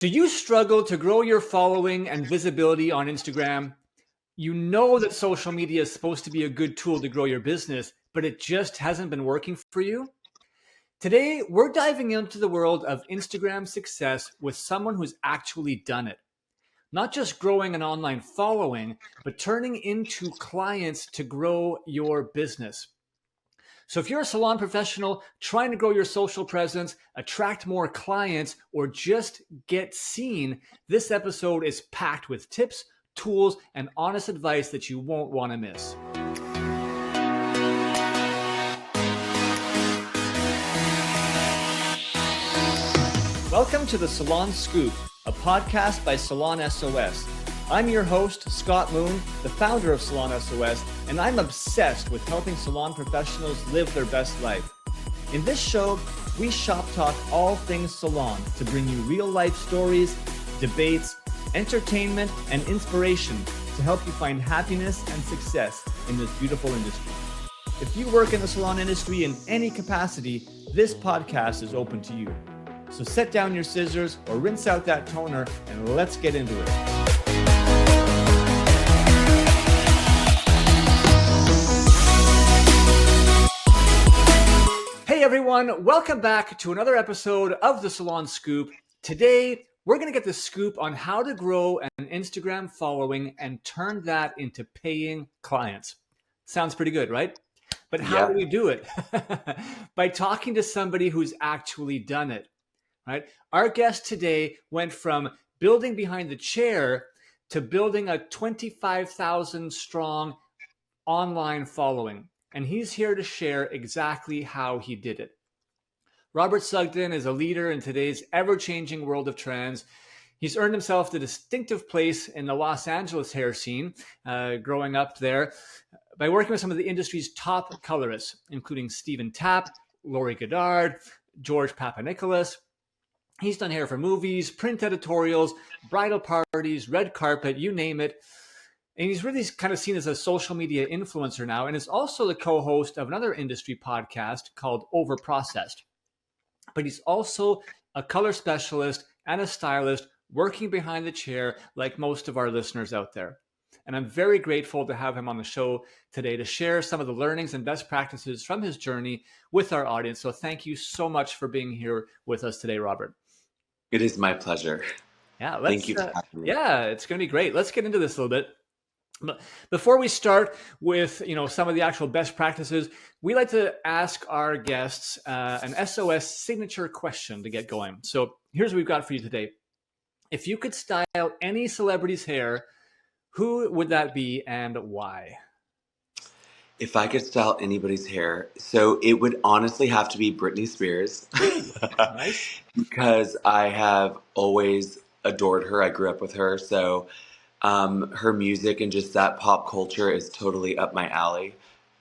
Do you struggle to grow your following and visibility on Instagram? You know that social media is supposed to be a good tool to grow your business, but it just hasn't been working for you? Today, we're diving into the world of Instagram success with someone who's actually done it. Not just growing an online following, but turning into clients to grow your business. So if you're a salon professional trying to grow your social presence, attract more clients, or just get seen, this episode is packed with tips, tools, and honest advice that you won't want to miss. Welcome to the Salon Scoop, a podcast by Salon S.O.S. I'm your host, Scott Moon, the founder of Salon S.O.S., and I'm obsessed with helping salon professionals live their best life. In this show, we shop talk all things salon to bring you real-life stories, debates, entertainment, and inspiration to help you find happiness and success in this beautiful industry. If you work in the salon industry in any capacity, this podcast is open to you. So set down your scissors or rinse out that toner and let's get into it. Hey everyone, welcome back to another episode of the Salon Scoop. Today, we're going to get the scoop on how to grow an Instagram following and turn that into paying clients. Sounds pretty good, right? But how do we do it? By talking to somebody who's actually done it, right? Our guest today went from building behind the chair to building a 25,000 strong online following. And he's here to share exactly how he did it. Robert Sudgen is a leader in today's ever-changing world of trends. He's earned himself the distinctive place in the Los Angeles hair scene, growing up there, by working with some of the industry's top colorists, including Stephen Tapp, Lori Goddard, George Papadopoulos. He's done hair for movies, print editorials, bridal parties, red carpet, you name it. And he's really kind of seen as a social media influencer now, and is also the co-host of another industry podcast called Overprocessed. But he's also a color specialist and a stylist working behind the chair like most of our listeners out there. And I'm very grateful to have him on the show today to share some of the learnings and best practices from his journey with our audience. So thank you so much for being here with us today, Robert. It is my pleasure. Yeah, thank you for having me. Yeah, it's going to be great. Let's get into this a little bit. But before we start with some of the actual best practices, we like to ask our guests an S.O.S. signature question to get going. So here's what we've got for you today. If you could style any celebrity's hair, who would that be and why? If I could style anybody's hair, so it would honestly have to be Britney Spears. Nice. Because I have always adored her. I grew up with her. So her music and just that pop culture is totally up my alley.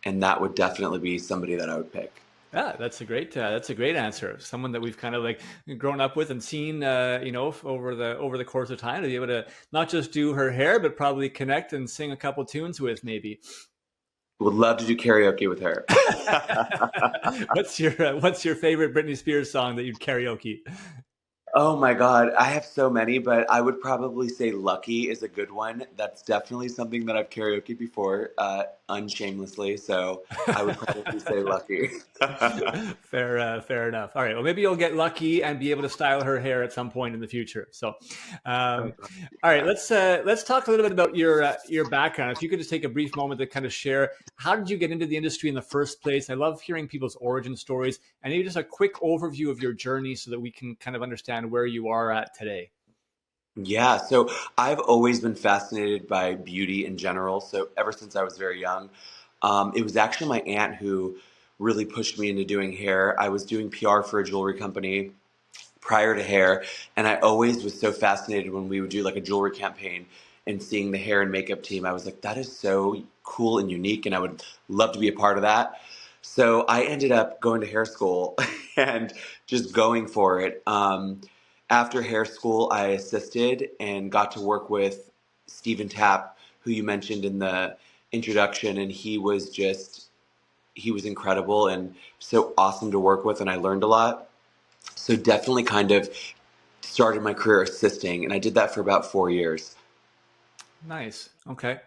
And that would definitely be somebody that I would pick. Yeah, that's a great answer. Someone that we've kind of like grown up with and seen, over the course of time, to be able to not just do her hair, but probably connect and sing a couple tunes with, maybe. Would love to do karaoke with her. What's your favorite Britney Spears song that you'd karaoke? Oh my God, I have so many, but I would probably say Lucky is a good one. That's definitely something that I've karaoke before, unshamelessly. So I would probably say Lucky. Fair enough. All right. Well, maybe you'll get lucky and be able to style her hair at some point in the future. So, all right, let's talk a little bit about your background. If you could just take a brief moment to kind of share, how did you get into the industry in the first place? I love hearing people's origin stories, and maybe just a quick overview of your journey so that we can kind of understand where you are at today. Yeah, so I've always been fascinated by beauty in general. So ever since I was very young, it was actually my aunt who really pushed me into doing hair. I was doing PR for a jewelry company prior to hair, and I always was so fascinated when we would do like a jewelry campaign and seeing the hair and makeup team. I was like, that is so cool and unique, and I would love to be a part of that. So I ended up going to hair school and just going for it. After hair school, I assisted and got to work with Stephen Tapp, who you mentioned in the introduction, and he was incredible and so awesome to work with, and I learned a lot. So definitely kind of started my career assisting, and I did that for about 4 years. Nice. Okay.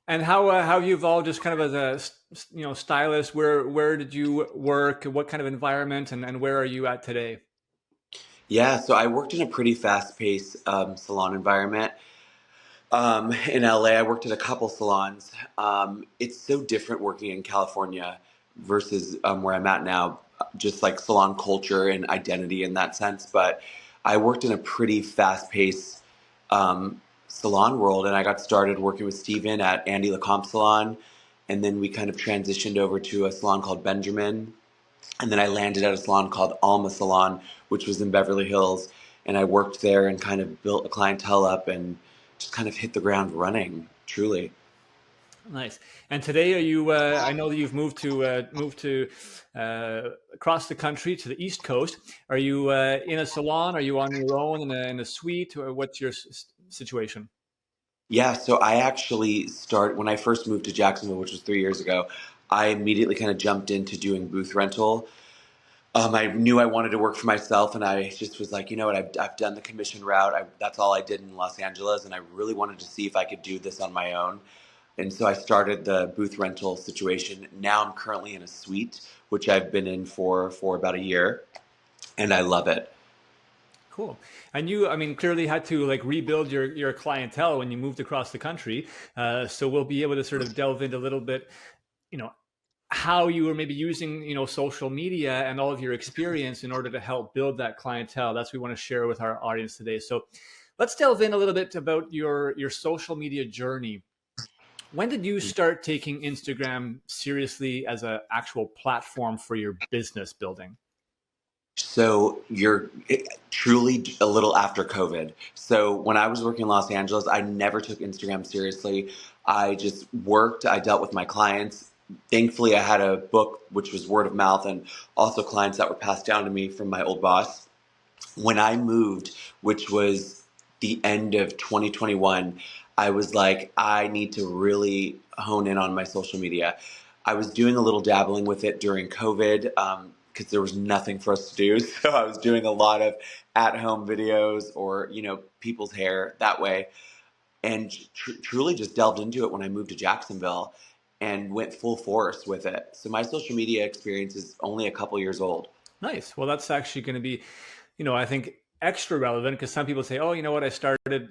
And how you evolved just kind of as a stylist? Where did you work? What kind of environment, and where are you at today? Yeah, so I worked in a pretty fast-paced salon environment. In LA, I worked at a couple salons. It's so different working in California versus where I'm at now, just like salon culture and identity in that sense. But I worked in a pretty fast-paced salon world, and I got started working with Steven at Andy Lecomte Salon, and then we kind of transitioned over to a salon called Benjamin, and then I landed at a salon called Alma Salon, which was in Beverly Hills, and I worked there and kind of built a clientele up and just kind of hit the ground running, truly. Nice. And today, are you? I know that you've moved to across the country to the East Coast. Are you in a salon? Are you on your own in a suite? Or what's your situation? Yeah, so I actually when I first moved to Jacksonville, which was 3 years ago, I immediately kind of jumped into doing booth rental. I knew I wanted to work for myself, and I just was like, you know what, I've done the commission route. That's all I did in Los Angeles, and I really wanted to see if I could do this on my own. And so I started the booth rental situation. Now I'm currently in a suite, which I've been in for about a year, and I love it. Cool. And you, I mean, clearly had to like rebuild your clientele when you moved across the country. So we'll be able to sort of delve into a little bit, you know, how you were maybe using, social media and all of your experience in order to help build that clientele. That's what we want to share with our audience today. So let's delve in a little bit about your social media journey. When did you start taking Instagram seriously as an actual platform for your business building? So you're truly a little after COVID. So when I was working in Los Angeles, I never took Instagram seriously. I just worked, I dealt with my clients. Thankfully, I had a book which was word of mouth and also clients that were passed down to me from my old boss. When I moved, which was the end of 2021, I was like, I need to really hone in on my social media. I was doing a little dabbling with it during COVID because there was nothing for us to do. So I was doing a lot of at home videos or, people's hair that way. And truly just delved into it when I moved to Jacksonville and went full force with it. So my social media experience is only a couple years old. Nice. Well, that's actually going to be, I think extra relevant because some people say, oh, you know what, I started,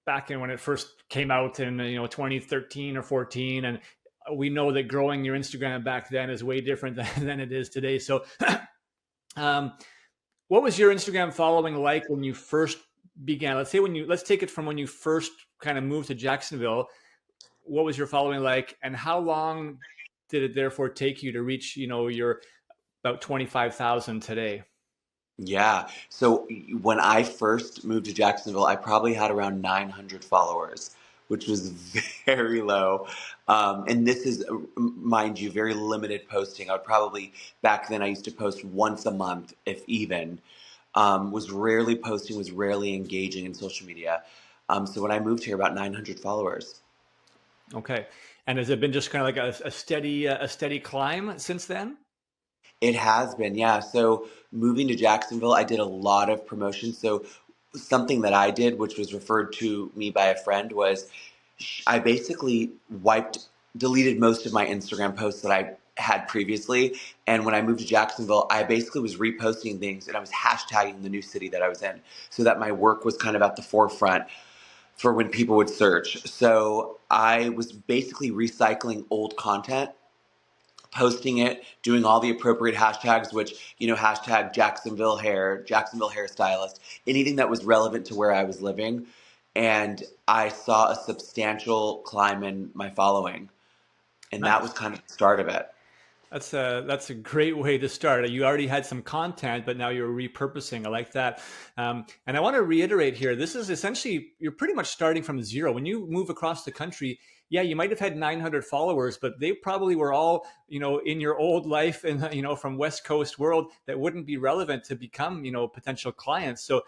back in when it first came out in 2013 or 14, and we know that growing your Instagram back then is way different than it is today. So um, what was your Instagram following like when you first began? Let's take it from when you first kind of moved to Jacksonville. What was your following like, and how long did it therefore take you to reach your about 25,000 today? Yeah. So when I first moved to Jacksonville, I probably had around 900 followers, which was very low. And this is, mind you, very limited posting. I would probably, back then, I used to post once a month, if even. Was rarely posting, was rarely engaging in social media. So when I moved here, about 900 followers. Okay. And has it been just kind of like a steady climb since then? It has been, yeah. So moving to Jacksonville, I did a lot of promotion. So something that I did, which was referred to me by a friend, was I basically deleted most of my Instagram posts that I had previously. And when I moved to Jacksonville, I basically was reposting things and I was hashtagging the new city that I was in so that my work was kind of at the forefront for when people would search. So I was basically recycling old content, posting it, doing all the appropriate hashtags, which, hashtag Jacksonville hair, Jacksonville hairstylist, anything that was relevant to where I was living. And I saw a substantial climb in my following. And that was Nice. kind of the start of it. That's a great way to start. You already had some content, but now you're repurposing. I like that. And I want to reiterate here: this is essentially you're pretty much starting from zero. When you move across the country, yeah, you might have had 900 followers, but they probably were all in your old life and from West Coast world that wouldn't be relevant to become potential clients. So.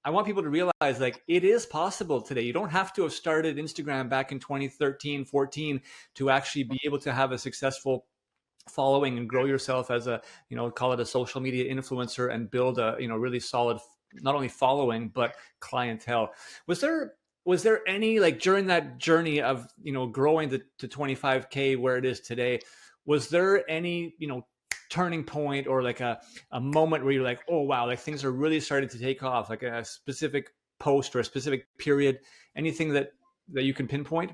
I want people to realize like it is possible today. You don't have to have started Instagram back in 2013, 14 to actually be able to have a successful following and grow yourself as a call it a social media influencer and build a really solid not only following but clientele. Was there was there any, like, during that journey of, growing to 25K where it is today, was there any, turning point, or like a moment where you're like, oh wow, like things are really starting to take off, like a specific post or a specific period, anything that you can pinpoint?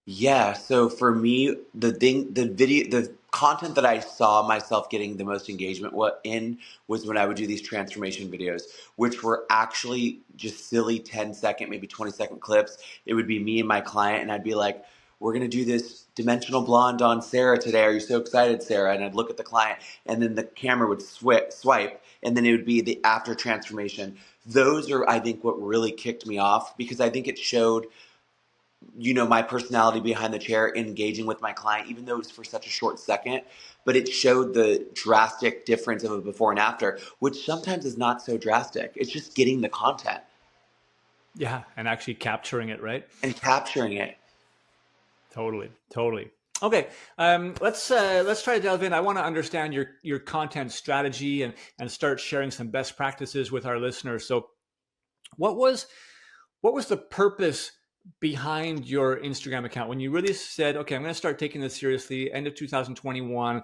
Yeah, so for me, the content that I saw myself getting the most engagement in was when I would do these transformation videos, which were actually just silly 10-second, maybe 20-second clips. It would be me and my client, and I'd be like, "We're gonna do this dimensional blonde on Sarah today. Are you so excited, Sarah?" And I'd look at the client, and then the camera would swipe, and then it would be the after transformation. Those are, I think, what really kicked me off because I think it showed my personality behind the chair, engaging with my client, even though it was for such a short second. But it showed the drastic difference of a before and after, which sometimes is not so drastic. It's just getting the content Yeah, and actually capturing it, right? and capturing it. Totally, totally. Okay, let's try to delve in. I want to understand your content strategy, and start sharing some best practices with our listeners. So, what was what was the purpose behind your Instagram account when you really said, okay, I'm going to start taking this seriously? End of 2021.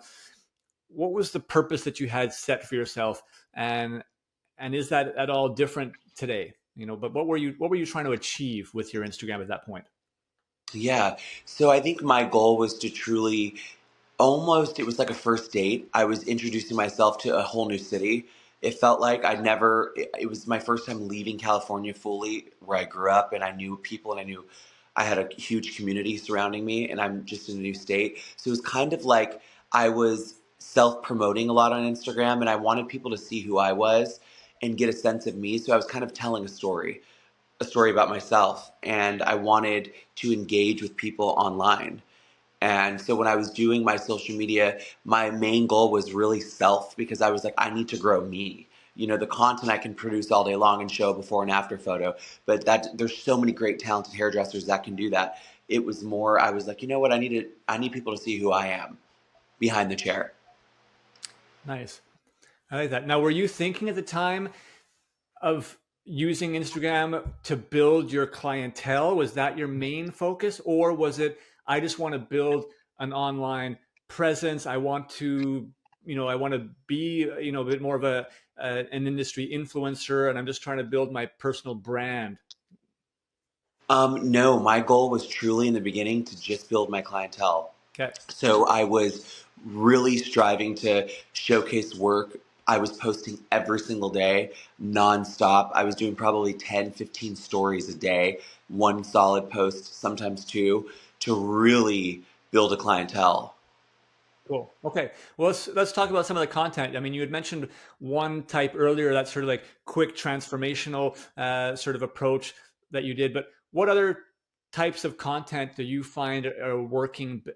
What was the purpose that you had set for yourself, and is that at all different today? But what were you trying to achieve with your Instagram at that point? Yeah. So I think my goal was to truly almost, it was like a first date. I was introducing myself to a whole new city. It felt like it was my first time leaving California fully, where I grew up and I knew people and I knew I had a huge community surrounding me, and I'm just in a new state. So it was kind of like I was self promoting a lot on Instagram, and I wanted people to see who I was and get a sense of me. So I was kind of telling a story about myself, and I wanted to engage with people online. And so when I was doing my social media, my main goal was really self, because I was like, I need to grow me. The content I can produce all day long and show a before and after photo, but that there's so many great talented hairdressers that can do that. It was more, I was like, you know what, I need people to see who I am behind the chair. Nice. I like that. Now, were you thinking at the time of using Instagram to build your clientele? Was that your main focus, or was it, I just want to build an online presence? I want to, I want to be, a bit more of an industry influencer, and I'm just trying to build my personal brand. No, my goal was truly in the beginning to just build my clientele. Okay. So I was really striving to showcase work. I was posting every single day, nonstop. I was doing probably 10, 15 stories a day, one solid post, sometimes two, to really build a clientele. Cool. Okay. Well, let's talk about some of the content. I mean, you had mentioned one type earlier, that sort of like quick transformational sort of approach that you did. But what other types of content do you find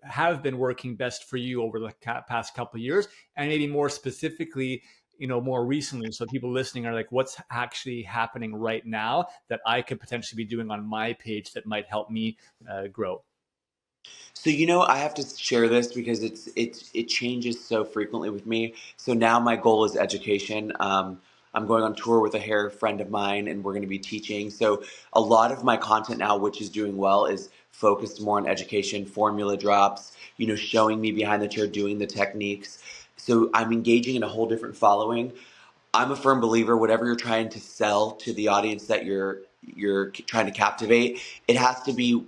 have been working best for you over the past couple of years, and maybe more specifically, more recently, so people listening are like, what's actually happening right now that I could potentially be doing on my page that might help me grow? So I have to share this because it changes so frequently with me. So now my goal is education. I'm going on tour with a hair friend of mine, and we're going to be teaching. So a lot of my content now, which is doing well, is focused more on education, formula drops. Showing me behind the chair, doing the techniques. So I'm engaging in a whole different following. I'm a firm believer. Whatever you're trying to sell to the audience that you're trying to captivate, it has to be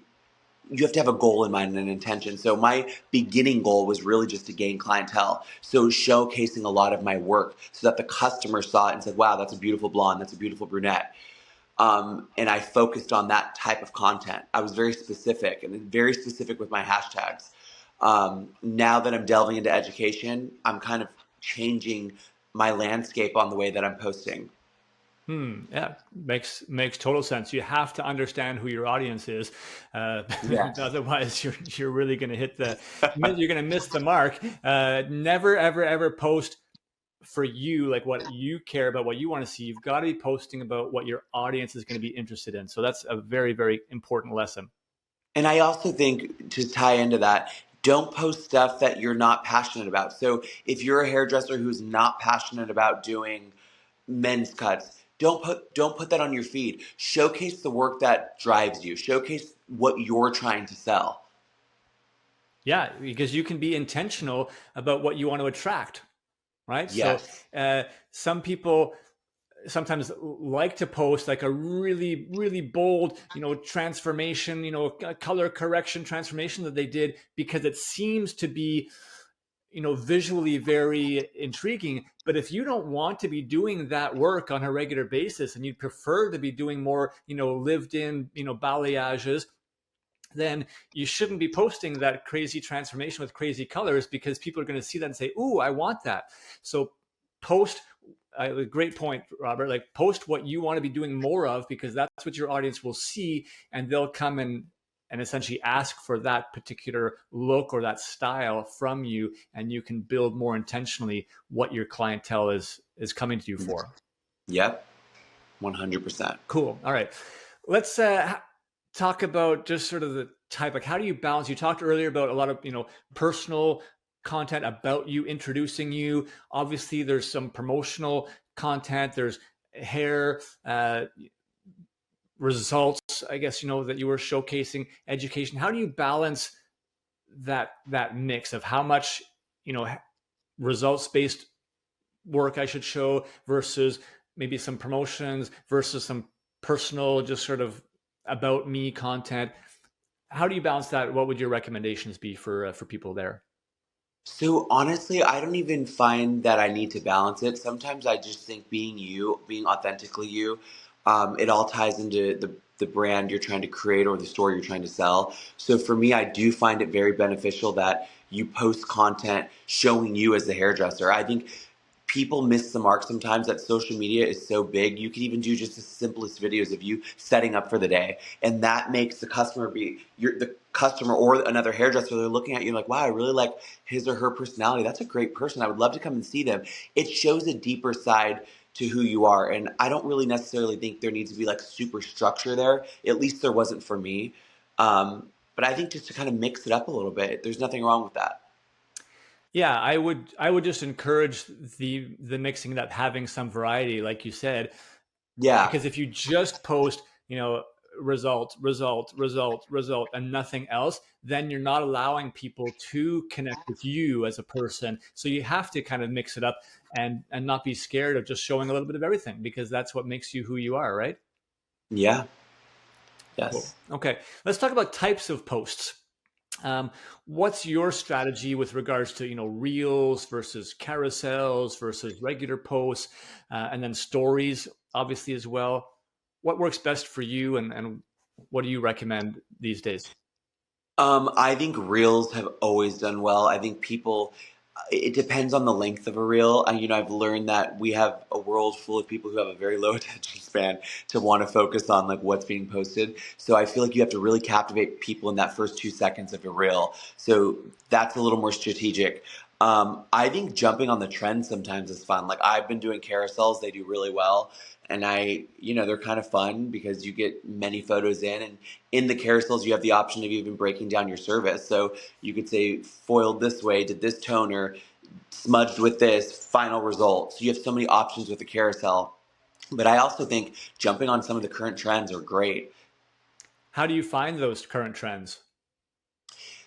you have to have a goal in mind and an intention. So my beginning goal was really just to gain clientele. So showcasing a lot of my work so that the customer saw it and said, wow, that's a beautiful blonde. That's a beautiful brunette. And I focused on that type of content. I was very specific with my hashtags. Now that I'm delving into education, I'm kind of changing my landscape on the way that I'm posting. Yeah, makes total sense. You have to understand who your audience is, Yes. otherwise you're really going to you're going to miss the mark. Never ever ever post for you, like what you care about, what you want to see. You've got to be posting about what your audience is going to be interested in. So that's a very very important lesson. And I also think, to tie into that, don't post stuff that you're not passionate about. So if you're a hairdresser who's not passionate about doing men's cuts, don't put that on your feed. Showcase the work that drives you. Showcase what you're trying to sell. Yeah, because you can be intentional about what you want to attract, right? So Yes. some people sometimes like to post like a really, really bold, transformation, color correction transformation that they did because it seems to be, visually very intriguing. But if you don't want to be doing that work on a regular basis and you prefer to be doing more, lived in, balayages, then you shouldn't be posting that crazy transformation with crazy colors because people are going to see that and say, "Ooh, I want that." So post a great point, Robert. Like post what you want to be doing more of because that's what your audience will see, and they'll come and essentially ask for that particular look or that style from you, and you can build more intentionally what your clientele is coming to you for. Yep. 100%. Cool. All right. Let's talk about just sort of the type, like how do you balance? You talked earlier about a lot of, personal content about you, introducing you. Obviously, there's some promotional content. There's hair, results, I guess, that you were showcasing, education. How do you balance that mix of how much, results based work I should show versus maybe some promotions versus some personal, just sort of about me content? How do you balance that? What would your recommendations be for people there? So honestly, I don't even find that I need to balance it. Sometimes I just think being you, being authentically you, it all ties into the brand you're trying to create or the story you're trying to sell. So for me, I do find it very beneficial that you post content showing you as the hairdresser. I think people miss the mark sometimes that social media is so big. You can even do just the simplest videos of you setting up for the day, and that makes the customer the customer or another hairdresser. They're looking at you like, wow, I really like his or her personality. That's a great person. I would love to come and see them. It shows a deeper side to who you are, and I don't really necessarily think there needs to be like super structure there. At least there wasn't for me. But I think just to kind of mix it up a little bit, there's nothing wrong with that. Yeah, I would just encourage the mixing it up, having some variety, like you said, Yeah. because if you just post, result, result, result, result, and nothing else, then you're not allowing people to connect with you as a person. So you have to kind of mix it up and not be scared of just showing a little bit of everything because that's what makes you who you are, right? Yeah. Cool. Yes. Okay, let's talk about types of posts. Um, what's your strategy with regards to reels versus carousels versus regular posts, and then stories, obviously as well? What works best for you, and what do you recommend these days? I think reels have always done well. I think people, it depends on the length of a reel. I've learned that we have a world full of people who have a very low attention span to want to focus on like what's being posted. So I feel like you have to really captivate people in that first 2 seconds of a reel. So that's a little more strategic. I think jumping on the trend sometimes is fun. Like I've been doing carousels; they do really well. And they're kind of fun because you get many photos in, and in the carousels, you have the option of even breaking down your service. So you could say foiled this way, did this toner, smudged with this, final result. So you have so many options with the carousel. But I also think jumping on some of the current trends are great. How do you find those current trends?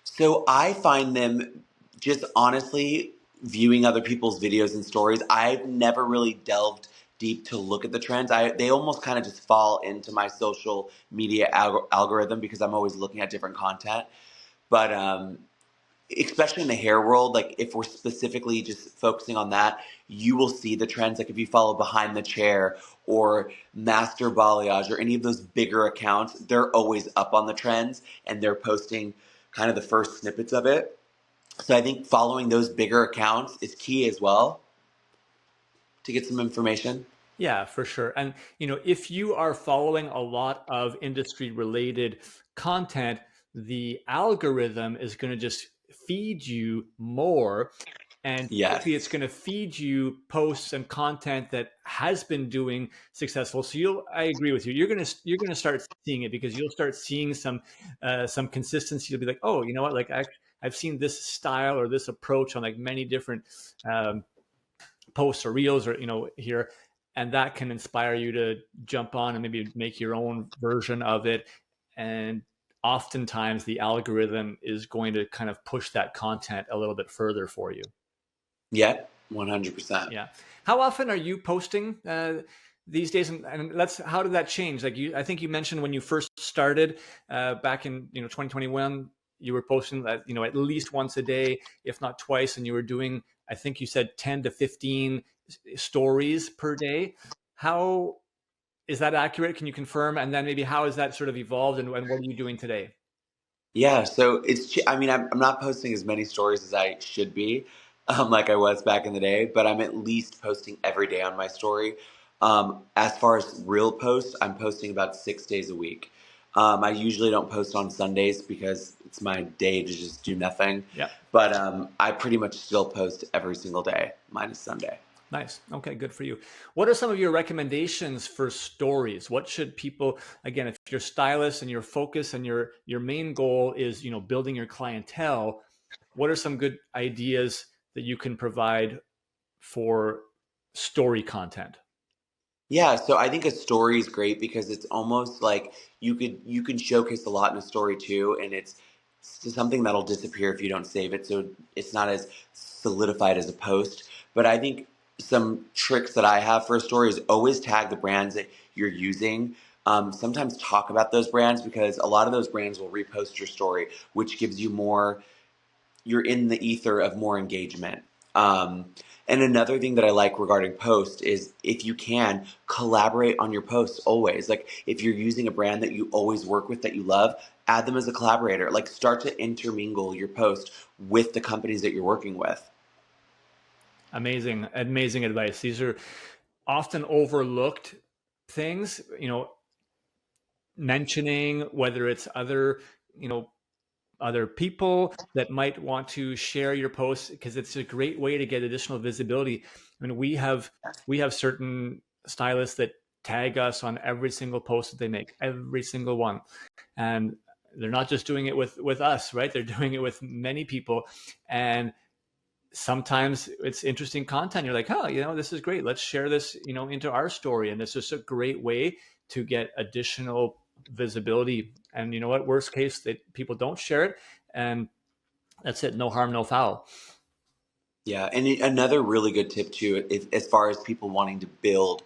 So I find them just honestly viewing other people's videos and stories. I've never really delved deep to look at the trends. They almost kind of just fall into my social media algorithm because I'm always looking at different content. But especially in the hair world, like if we're specifically just focusing on that, you will see the trends. Like if you follow Behind the Chair or Master Balayage or any of those bigger accounts, they're always up on the trends and they're posting kind of the first snippets of it. So I think following those bigger accounts is key as well to get some information. Yeah, for sure. And if you are following a lot of industry related content, the algorithm is going to just feed you more, and typically it's Yes. going to feed you posts and content that has been doing successful. So I agree with you, you're going to start seeing it because you'll start seeing some consistency. You'll be like, oh, you know what, like I've seen this style or this approach on like many different posts or reels or here, and that can inspire you to jump on and maybe make your own version of it. And oftentimes the algorithm is going to kind of push that content a little bit further for you. Yep, 100%. Yeah. How often are you posting these days? And let's, how did that change? Like I think you mentioned when you first started back in 2021, you were posting that at least once a day, if not twice, and you were doing, I think you said 10 to 15 stories per day. How is that accurate? Can you confirm? And then maybe how has that sort of evolved, and what are you doing today? Yeah, so I mean, I'm not posting as many stories as I should be, like I was back in the day, but I'm at least posting every day on my story. As far as real posts, I'm posting about 6 days a week. I usually don't post on Sundays because it's my day to just do nothing, Yeah. but I pretty much still post every single day, minus Sunday. Nice. Okay, good for you. What are some of your recommendations for stories? What should people, again, if you're a stylist and your focus and your main goal is, building your clientele, what are some good ideas that you can provide for story content? Yeah, so I think a story is great because it's almost like you can showcase a lot in a story too, and it's something that'll disappear if you don't save it. So it's not as solidified as a post. But I think some tricks that I have for a story is always tag the brands that you're using. Sometimes talk about those brands because a lot of those brands will repost your story, which gives you more, you're in the ether of more engagement. Um, and another thing that I like regarding posts is if you can collaborate on your posts always. Like if you're using a brand that you always work with that you love, add them as a collaborator. Like start to intermingle your post with the companies that you're working with. Amazing, amazing advice. These are often overlooked things, mentioning whether it's other people that might want to share your posts, because it's a great way to get additional visibility. I mean, we have certain stylists that tag us on every single post that they make, every single one, and they're not just doing it with us, right? They're doing it with many people, and sometimes it's interesting content. You're like, oh, this is great. Let's share this, into our story. And it's just a great way to get additional visibility. And you know what? Worst case, that people don't share it, and that's it. No harm, no foul. Yeah, and another really good tip too, if, as far as people wanting to build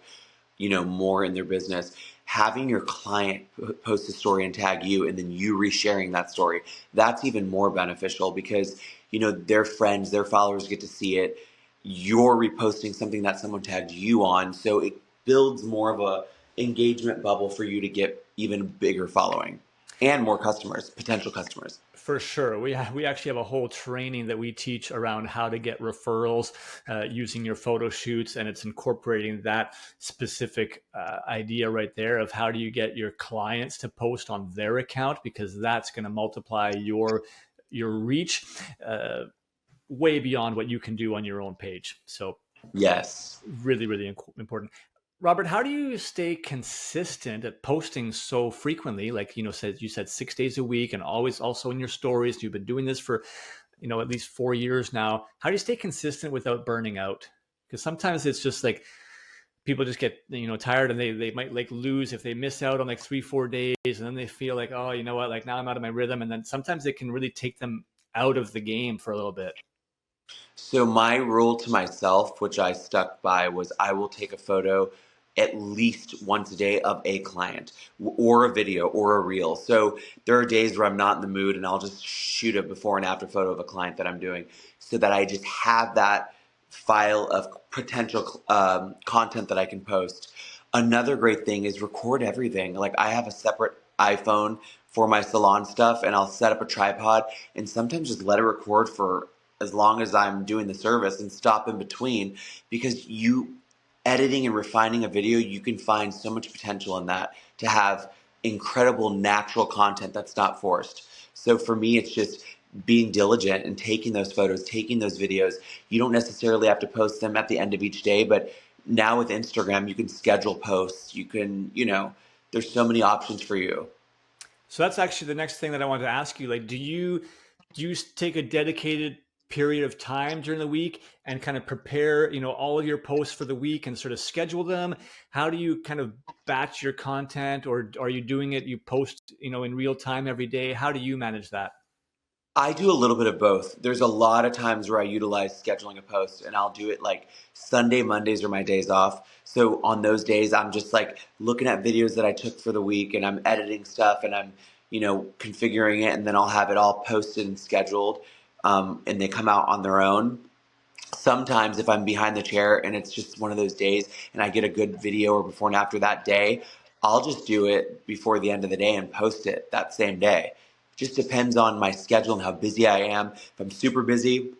more in their business, having your client post a story and tag you and then you resharing that story, that's even more beneficial because their friends, their followers get to see it. You're reposting something that someone tagged you on, so it builds more of a engagement bubble for you to get even bigger following and more customers, potential customers. For sure. We actually have a whole training that we teach around how to get referrals using your photo shoots, and it's incorporating that specific idea right there of how do you get your clients to post on their account, because that's going to multiply your reach way beyond what you can do on your own page. So Yes. really, really important. Robert, how do you stay consistent at posting so frequently? Like, you said 6 days a week, and always also in your stories. You've been doing this for, at least 4 years now. How do you stay consistent without burning out? Because sometimes it's just like people just get, tired, and they might like lose if they miss out on like 3-4 days, and then they feel like, oh, you know what, like now I'm out of my rhythm. And then sometimes it can really take them out of the game for a little bit. So my rule to myself, which I stuck by, was I will take a photo at least once a day of a client or a video or a reel. So there are days where I'm not in the mood and I'll just shoot a before and after photo of a client that I'm doing so that I just have that file of potential content that I can post. Another great thing is record everything. Like I have a separate iPhone for my salon stuff and I'll set up a tripod and sometimes just let it record for as long as I'm doing the service and stop in between, because you editing and refining a video, you can find so much potential in that to have incredible natural content that's not forced. So for me, it's just being diligent and taking those photos, taking those videos. You don't necessarily have to post them at the end of each day, but now with Instagram, you can schedule posts. You can, there's so many options for you. So that's actually the next thing that I wanted to ask you. Like, do you take a dedicated period of time during the week and kind of prepare, all of your posts for the week and sort of schedule them? How do you kind of batch your content, or are you doing it, you post, in real time every day? How do you manage that? I do a little bit of both. There's a lot of times where I utilize scheduling a post, and I'll do it like Sunday, Mondays are my days off. So on those days, I'm just like looking at videos that I took for the week, and I'm editing stuff, and I'm, configuring it, and then I'll have it all posted and scheduled, and they come out on their own. Sometimes if I'm behind the chair and it's just one of those days and I get a good video or before and after that day, I'll just do it before the end of the day and post it that same day. Just depends on my schedule and how busy I am. If I'm super busy,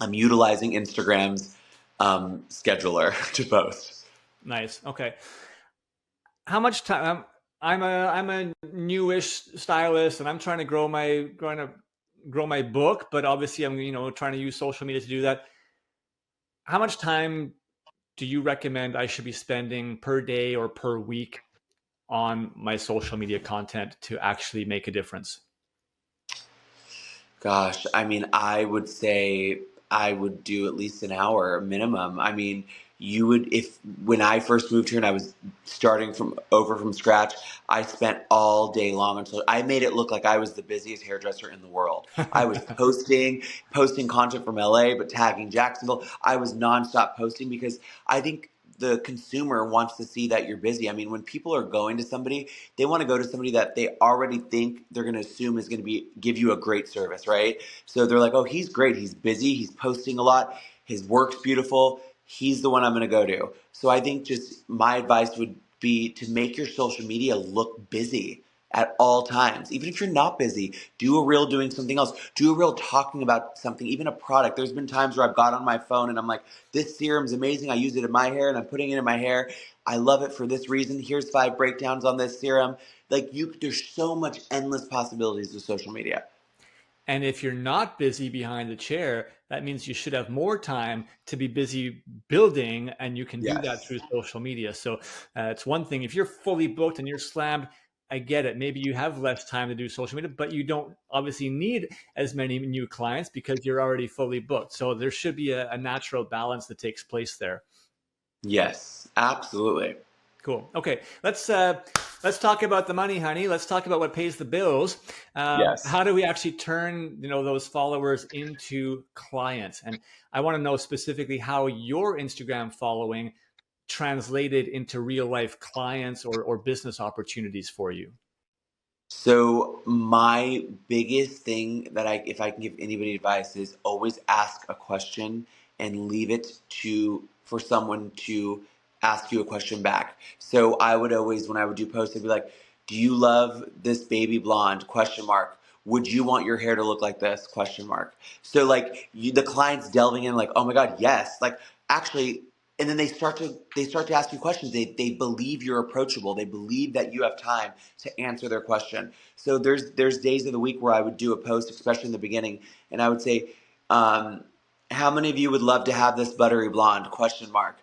I'm utilizing Instagram's scheduler to post. Nice. Okay. How much time? I'm a newish stylist, and I'm trying to grow my book, but obviously I'm trying to use social media to do that. How much time do you recommend I should be spending per day or per week on my social media content to actually make a difference? Gosh, I mean, I would say I would do at least an hour minimum. I mean, you would if when I first moved here and I was starting from scratch, I spent all day long until I made it look like I was the busiest hairdresser in the world. I was posting content from LA, but tagging Jacksonville. I was nonstop posting because I think the consumer wants to see that you're busy. I mean, when people are going to somebody, they want to go to somebody that they already think they're going to assume is going to give you a great service, right? So they're like, oh, he's great. He's busy. He's posting a lot. His work's beautiful. He's the one I'm going to go to. So I think just my advice would be to make your social media look busy at all times. Even if you're not busy, do a reel doing something else. Do a reel talking about something, even a product. There's been times where I've got on my phone and I'm like, this serum's amazing. I use it in my hair and I'm putting it in my hair. I love it for this reason. Here's 5 breakdowns on this serum. There's so much endless possibilities with social media. And if you're not busy behind the chair, that means you should have more time to be busy building, and you can do that Yes. through social media. So it's one thing if you're fully booked and you're slammed. I get it. Maybe you have less time to do social media, but you don't obviously need as many new clients because you're already fully booked. So there should be a natural balance that takes place there. Yes, absolutely. Cool. Okay, let's talk about the money, honey. Let's talk about what pays the bills. Yes. How do we actually turn those followers into clients? And I want to know specifically how your Instagram following translated into real life clients or business opportunities for you. So my biggest thing that if I can give anybody advice is always ask a question and leave it to for someone to ask you a question back. So I would always, when I would do posts, I'd be like, "Do you love this baby blonde?" Question mark. Would you want your hair to look like this? Question mark. So the clients delving in like, "Oh my God, yes!" Like actually, and then they start to ask you questions. They believe you're approachable. They believe that you have time to answer their question. So there's days of the week where I would do a post, especially in the beginning, and I would say, "How many of you would love to have this buttery blonde?" Question mark.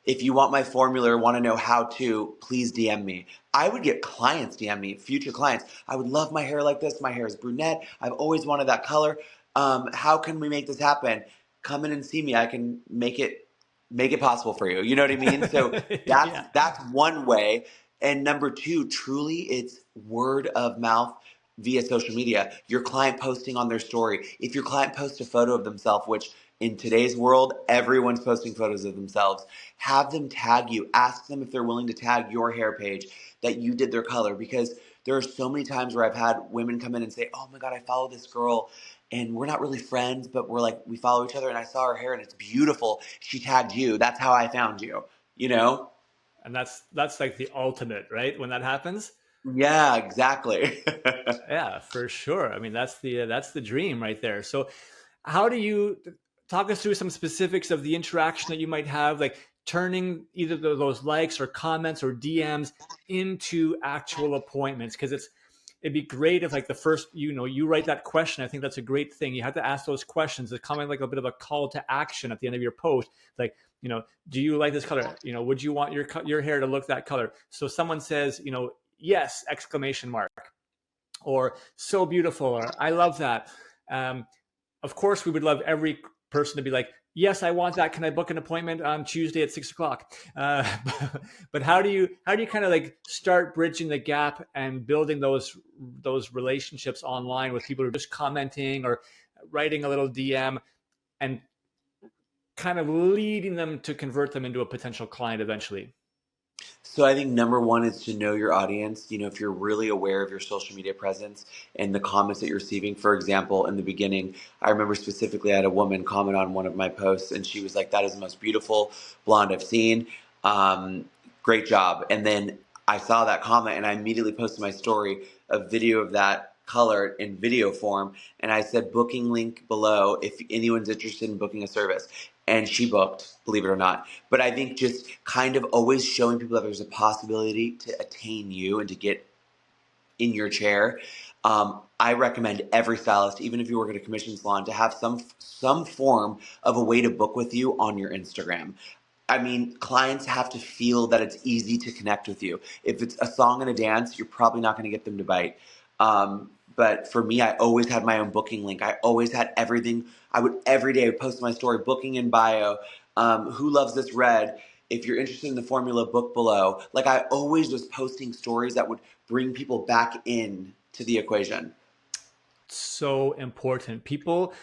If you want my formula or want to know how to, please DM me. I would get clients DM me, future clients. I would love my hair like this. My hair is brunette. I've always wanted that color. How can we make this happen? Come in and see me. I can make it possible for you. You know what I mean? So that's Yeah. that's one way. And number two, truly it's word of mouth via social media. Your client posting on their story. If your client posts a photo of themselves, which in today's world, everyone's posting photos of themselves, have them tag you. Ask them if they're willing to tag your hair page that you did their color, because there are so many times where I've had women come in and say, "Oh my God, I follow this girl and we're not really friends, but we follow each other and I saw her hair and it's beautiful. She tagged you. That's how I found you." You know? And that's like the ultimate, right? When that happens. Yeah, exactly. Yeah, for sure. I mean, that's the dream right there. So, how do you talk us through some specifics of the interaction that you might have, like turning either those likes or comments or DMs into actual appointments? Because it'd be great if like the first, you write that question. I think that's a great thing. You have to ask those questions. It's kind of like a bit of a call to action at the end of your post. Like, do you like this color? Would you want your hair to look that color? So someone says, yes, exclamation mark, or so beautiful, or I love that. Um, of course, we would love every person to be like, yes, I want that. Can I book an appointment on Tuesday at 6 o'clock? But how do you kind of like start bridging the gap and building those relationships online with people who are just commenting or writing a little DM and kind of leading them to convert them into a potential client eventually? So I think number one is to know your audience. If you're really aware of your social media presence and the comments that you're receiving. For example, in the beginning, I remember specifically I had a woman comment on one of my posts, and she was like, "That is the most beautiful blonde I've seen. Um, Great job." And then I saw that comment, and I immediately posted my story a video of that color in video form, and I said, "Booking link below if anyone's interested in booking a service." And she booked, believe it or not. But I think just kind of always showing people that there's a possibility to attain you and to get in your chair. I recommend every stylist, even if you work at a commission salon, to have some form of a way to book with you on your Instagram. I mean, clients have to feel that it's easy to connect with you. If it's a song and a dance, you're probably not going to get them to bite. But for me, I always had my own booking link. I always had everything. I would every day post my story, booking in bio. Who loves this red? If you're interested in the formula, book below. Like I always was posting stories that would bring people back in to the equation. So important. People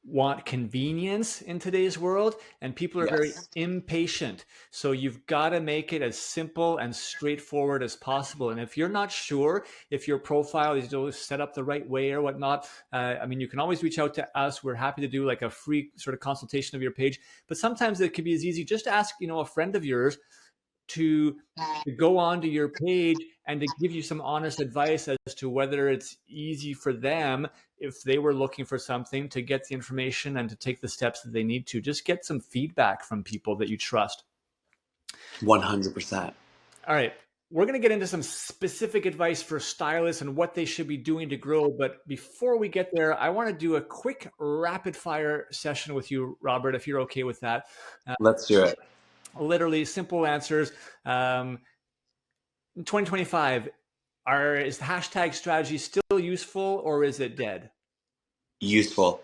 want convenience in today's world, and people are very Yes. impatient. So you've got to make it as simple and straightforward as possible. And if you're not sure if your profile is set up the right way or whatnot, I mean, you can always reach out to us. We're happy to do like a free sort of consultation of your page. But sometimes it can be as easy just to ask, a friend of yours to go onto your page and to give you some honest advice as to whether it's easy for them, if they were looking for something, to get the information and to take the steps that they need to. Just get some feedback from people that you trust. 100%. All right. We're going to get into some specific advice for stylists and what they should be doing to grow. But before we get there, I want to do a quick rapid fire session with you, Robert, if you're okay with that. Let's do it. Literally simple answers. In 2025, is the hashtag strategy still useful or is it dead? Useful.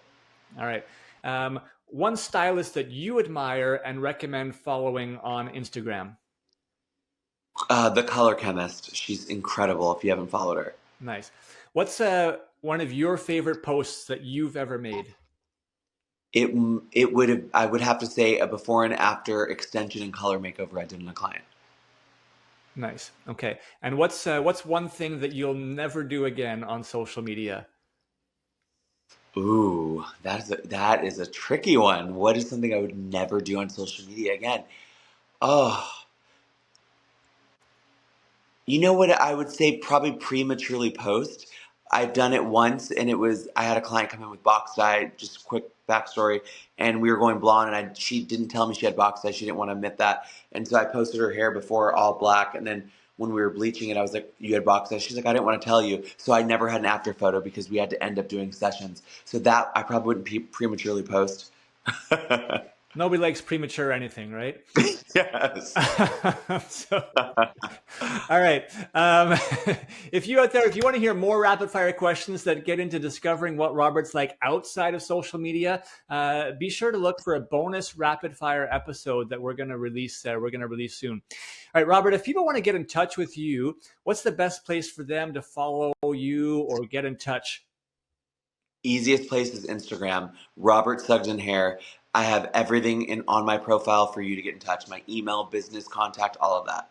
All right. One stylist that you admire and recommend following on Instagram. The Color Chemist. She's incredible if you haven't followed her. Nice. What's one of your favorite posts that you've ever made? It it would have I would have to say a before and after extension and color makeover I did on a client. Nice. Okay. And what's one thing that you'll never do again on social media? Ooh, that is a tricky one. What is something I would never do on social media again? Oh, you know what I would say? Probably prematurely post. I've done it once, and I had a client come in with box dye. Just quick backstory, and we were going blonde, and she didn't tell me she had box dye. She didn't want to admit that, and so I posted her hair before all black, and then when we were bleaching it, I was like, "You had box dye." She's like, "I didn't want to tell you," so I never had an after photo because we had to end up doing sessions. So that I probably wouldn't prematurely post. Nobody likes premature anything, right? Yes. So, all right. If you out there, if you want to hear more rapid fire questions that get into discovering what Robert's like outside of social media, be sure to look for a bonus rapid fire episode that we're going to release. We're going to release soon. All right, Robert. If people want to get in touch with you, what's the best place for them to follow you or get in touch? Easiest place is Instagram, Robert Sudgen Hair. I have everything on my profile for you to get in touch. My email, business contact, all of that.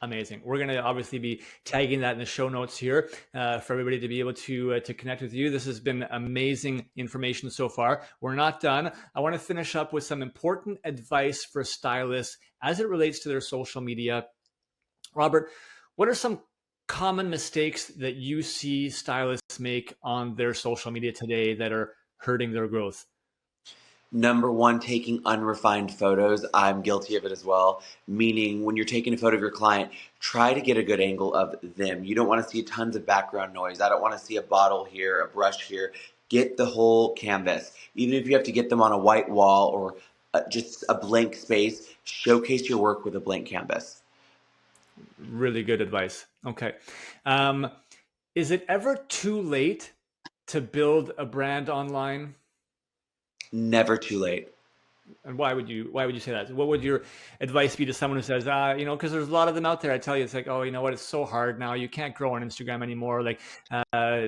Amazing. We're going to obviously be tagging that in the show notes here for everybody to be able to connect with you. This has been amazing information so far. We're not done. I want to finish up with some important advice for stylists as it relates to their social media. Robert, what are some common mistakes that you see stylists make on their social media today that are hurting their growth? Number one, taking unrefined photos. I'm guilty of it as well. Meaning, when you're taking a photo of your client, try to get a good angle of them. You don't want to see tons of background noise. I don't want to see a bottle here, a brush here. Get the whole canvas. Even if you have to get them on a white wall or just a blank space, showcase your work with a blank canvas. Really good advice. Okay. Um, is it ever too late to build a brand online? Never too late. And why would you say that? What would your advice be to someone who says, because there's a lot of them out there. I tell you, it's like, oh, you know what? It's so hard now. You can't grow on Instagram anymore. Like,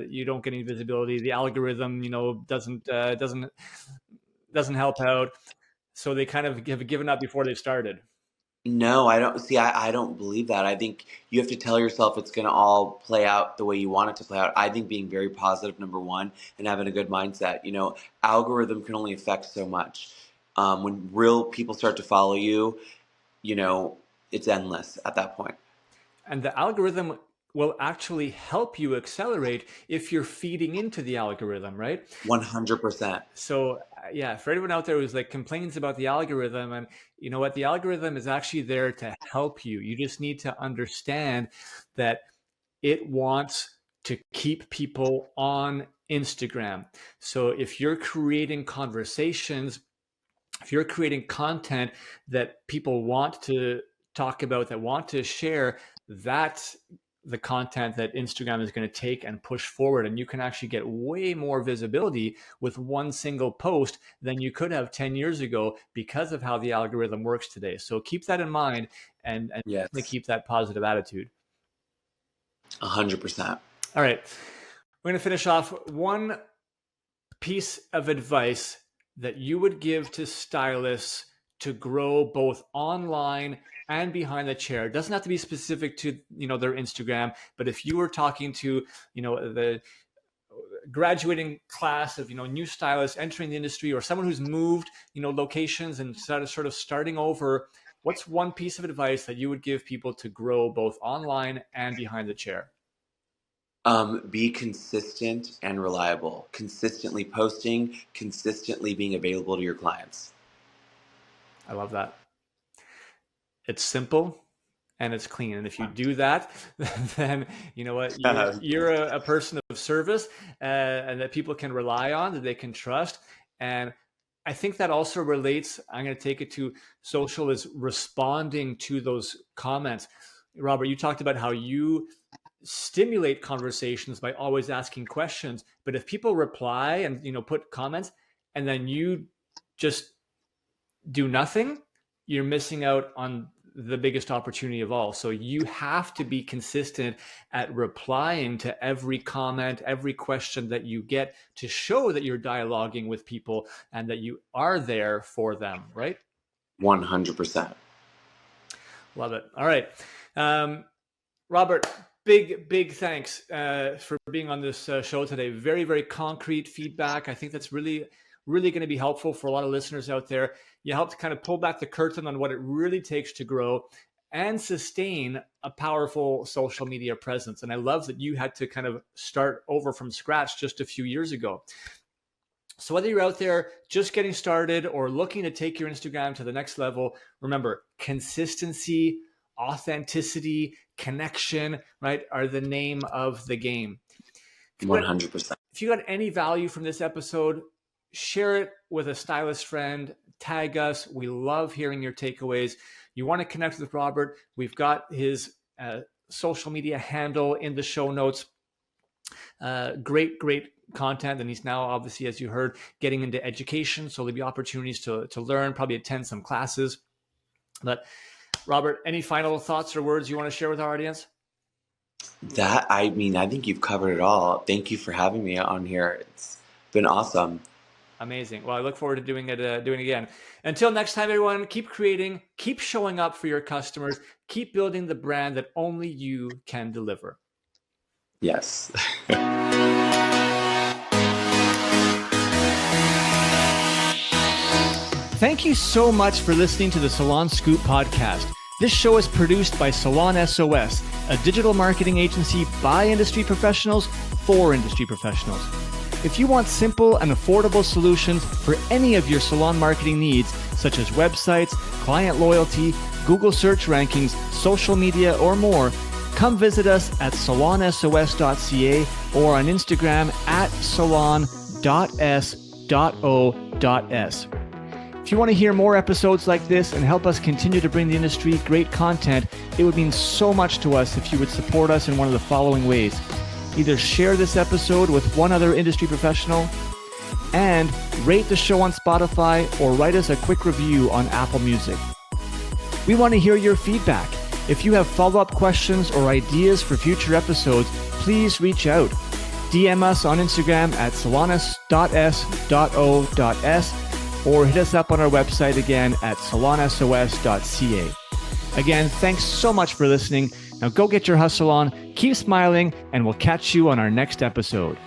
you don't get any visibility. The algorithm, doesn't help out. So they kind of have given up before they started. No, I don't see. I don't believe that. I think you have to tell yourself it's going to all play out the way you want it to play out. I think being very positive, number one, and having a good mindset. Algorithm can only affect so much. When real people start to follow you, it's endless at that point. And the algorithm will actually help you accelerate if you're feeding into the algorithm, right? 100%. So yeah, for anyone out there who's like complains about the algorithm, and you know what, the algorithm is actually there to help you. You just need to understand that it wants to keep people on Instagram. So if you're creating conversations, if you're creating content that people want to talk about, that want to share, that's the content that Instagram is going to take and push forward. And you can actually get way more visibility with one single post than you could have 10 years ago because of how the algorithm works today. So keep that in mind and Yes. keep that positive attitude. 100%. All right. We're going to finish off one piece of advice that you would give to stylists to grow both online and behind the chair. It doesn't have to be specific to, their Instagram, but if you were talking to, the graduating class of, new stylists entering the industry, or someone who's moved, locations and sort of starting over, what's one piece of advice that you would give people to grow both online and behind the chair? Be consistent and reliable. Consistently posting, consistently being available to your clients. I love that. It's simple and it's clean. And if you do that, then you know what, you're a person of service, and that people can rely on, that they can trust. And I think that also relates, I'm going to take it to social, is responding to those comments. Robert, you talked about how you stimulate conversations by always asking questions. But if people reply and, put comments, and then you just do nothing, you're missing out on the biggest opportunity of all. So you have to be consistent at replying to every comment, every question that you get, to show that you're dialoguing with people and that you are there for them, right? 100%. Love it. All right. Robert, big thanks for being on this show today. Very, very concrete feedback. I think that's really going to be helpful for a lot of listeners out there. You helped kind of pull back the curtain on what it really takes to grow and sustain a powerful social media presence. And I love that you had to kind of start over from scratch just a few years ago. So whether you're out there just getting started or looking to take your Instagram to the next level, remember, consistency, authenticity, connection, right, are the name of the game. 100%. If you got any value from this episode, share it with a stylist friend, tag us. We love hearing your takeaways. You want to connect with Robert, we've got his social media handle in the show notes. Great content. And he's now, obviously, as you heard, getting into education. So there'll be opportunities to learn, probably attend some classes. But Robert, any final thoughts or words you want to share with our audience? I think you've covered it all. Thank you for having me on here. It's been awesome. Amazing. Well, I look forward to doing it again. Until next time, everyone, keep creating, keep showing up for your customers, keep building the brand that only you can deliver. Yes. Thank you so much for listening to the Salon Scoop podcast. This show is produced by Salon S.O.S, a digital marketing agency by industry professionals for industry professionals. If you want simple and affordable solutions for any of your salon marketing needs, such as websites, client loyalty, Google search rankings, social media, or more, come visit us at salonsos.ca or on Instagram at salon.s.o.s. If you want to hear more episodes like this and help us continue to bring the industry great content, it would mean so much to us if you would support us in one of the following ways. Either share this episode with one other industry professional, and rate the show on Spotify or write us a quick review on Apple Music. We want to hear your feedback. If you have follow-up questions or ideas for future episodes, please reach out. DM us on Instagram at salonis.s.o.s or hit us up on our website again at salonsos.ca. Again, thanks so much for listening. Now go get your hustle on, keep smiling, and we'll catch you on our next episode.